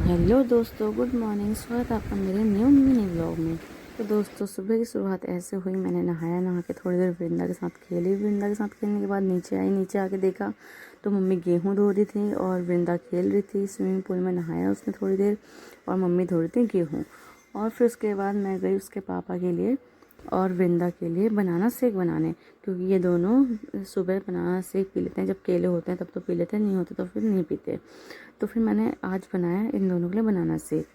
Hello दोस्तों, good morning. स्वागत है आपका मेरे न्यू मिनी व्लॉग में। तो दोस्तों, सुबह की शुरुआत ऐसे हुई। मैंने नहा के थोड़ी देर वृंदा के साथ खेली। वृंदा के साथ खेलने के बाद नीचे आई। नीचे आके देखा तो मम्मी गेहूं धो रही थी और वृंदा खेल रही थी। स्विमिंग पूल में नहाया उसने थोड़ी देर और मम्मी धो रही थी गेहूँ। और फिर उसके बाद मैं गई उसके पापा के लिए और वृंदा के लिए बनाना शेक बनाने, क्योंकि ये दोनों सुबह बनाना शेक पी लेते हैं। जब केले होते हैं तब तो पी लेते हैं, नहीं होते तो फिर नहीं पीते। तो फिर मैंने आज बनाया इन दोनों के लिए बनाना शेक।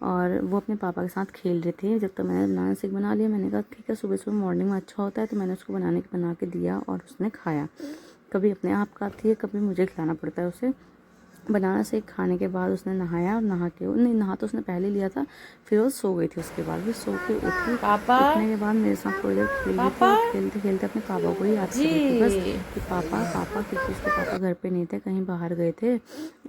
और वो अपने पापा के साथ खेल रहे थे। जब तक मैंने बनाना शेक बना लिया, मैंने कहा ठीक है, सुबह सुबह मॉर्निंग में अच्छा होता है। तो मैंने उसको बना के दिया और उसने खाया। कभी अपने आप खाती है, कभी मुझे खिलाना पड़ता है उसे। बनाना शेक खाने के बाद उसने नहाया और नहा के नहीं नहा तो उसने पहले लिया था। फिर वो सो गई थी। उसके बाद फिर सो के उठी। पापा उठने के बाद मेरे साथ थोड़ी देर खेल रही थी पापा और खेलते खेलते अपने पापा को ही याद कर रही थी बस, जी। कि पापा पापा, क्योंकि उसके पापा घर पे नहीं थे, कहीं बाहर गए थे।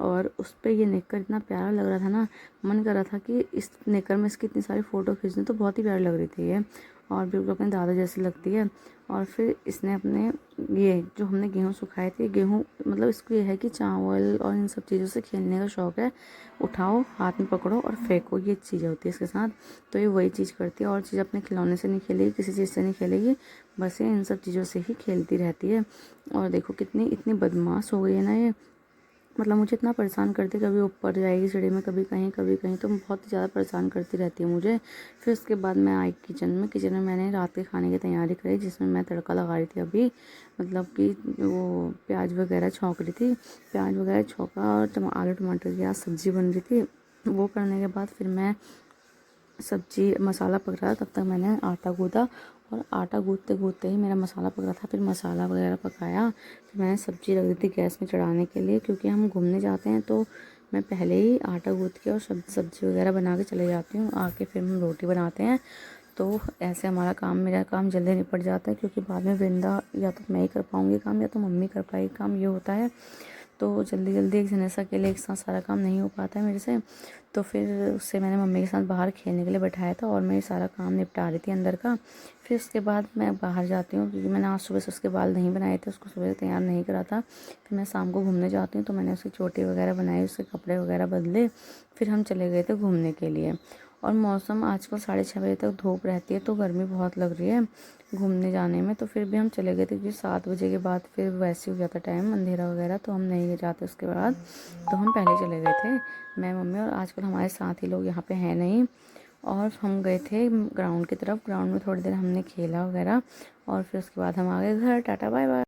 और उस पर ये नेकर इतना प्यारा लग रहा था ना, मन कर रहा था कि इस नेकर में इसकी इतनी सारी फ़ोटो खींच दूँ। तो बहुत ही प्यारी लग रही थी ये, और बिल्कुल अपने दादा जैसी लगती है। और फिर इसने अपने ये जो हमने गेहूँ सुखाए थे, गेहूँ मतलब इसको ये है कि चावल और इन सब चीज़ों से खेलने का शौक़ है। उठाओ, हाथ में पकड़ो और फेंको, ये चीज़ें होती है इसके साथ। तो ये वही चीज़ करती है। और चीज़ अपने खिलौने से नहीं खेलेगी, किसी चीज़ से नहीं खेलेगी, बस ये इन सब चीज़ों से ही खेलती रहती है। और देखो कितनी इतनी बदमाश हो गई है ना ये, मतलब मुझे इतना परेशान करती है। कभी ऊपर जाएगी सीढ़ी में, कभी कहीं तो बहुत ही ज़्यादा परेशान करती रहती है मुझे। फिर उसके बाद मैं आई किचन में मैंने रात के खाने की तैयारी करी, जिसमें मैं तड़का लगा रही थी अभी। मतलब कि वो प्याज वगैरह छौंक रही थी। प्याज वगैरह छौंका और आलू टमाटर की आज सब्ज़ी बन रही थी। वो करने के बाद फिर मैं सब्जी मसाला पक रहा था, तब तक मैंने आटा गूँथा। और आटा गूँथते गूँथते ही मेरा मसाला पक रहा था। फिर मसाला वगैरह पकाया। फिर मैंने सब्ज़ी रख दी थी गैस में चढ़ाने के लिए, क्योंकि हम घूमने जाते हैं तो मैं पहले ही आटा गूँथ के और सब्ज़ी वगैरह बना के चले जाती हूँ। आके फिर हम रोटी बनाते हैं। तो ऐसे मेरा काम जल्दी निपट जाता है, क्योंकि बाद में वृंदा या तो मैं ही कर पाऊँगी काम या तो मम्मी कर पाएगी काम, ये होता है। तो जल्दी जल्दी एक जने से अकेले एक साथ सारा काम नहीं हो पाता है मेरे से। तो फिर उससे मैंने मम्मी के साथ बाहर खेलने के लिए बैठाया था और मैं सारा काम निपटा रही थी अंदर का। फिर उसके बाद मैं बाहर जाती हूँ, क्योंकि मैंने आज सुबह से उसके बाल नहीं बनाए थे, उसको सुबह से तैयार नहीं करा था। फिर मैं शाम को घूमने जाती हूँ तो मैंने उसकी चोटी वगैरह बनाई, उसके कपड़े वगैरह बदले। फिर हम चले गए थे घूमने के लिए। और मौसम आजकल 6:30 बजे तक धूप रहती है, तो गर्मी बहुत लग रही है घूमने जाने में। तो फिर भी हम चले गए थे, क्योंकि 7 बजे के बाद फिर वैसे हो जाता टाइम अंधेरा वगैरह, तो हम नहीं जाते उसके बाद। तो हम पहले चले गए थे, मैं मम्मी। और आजकल हमारे साथ ही लोग यहाँ पे हैं नहीं। और हम गए थे ग्राउंड की तरफ। ग्राउंड में थोड़ी देर हमने खेला वगैरह और फिर उसके बाद हम आ गए घर। Tata bye bye.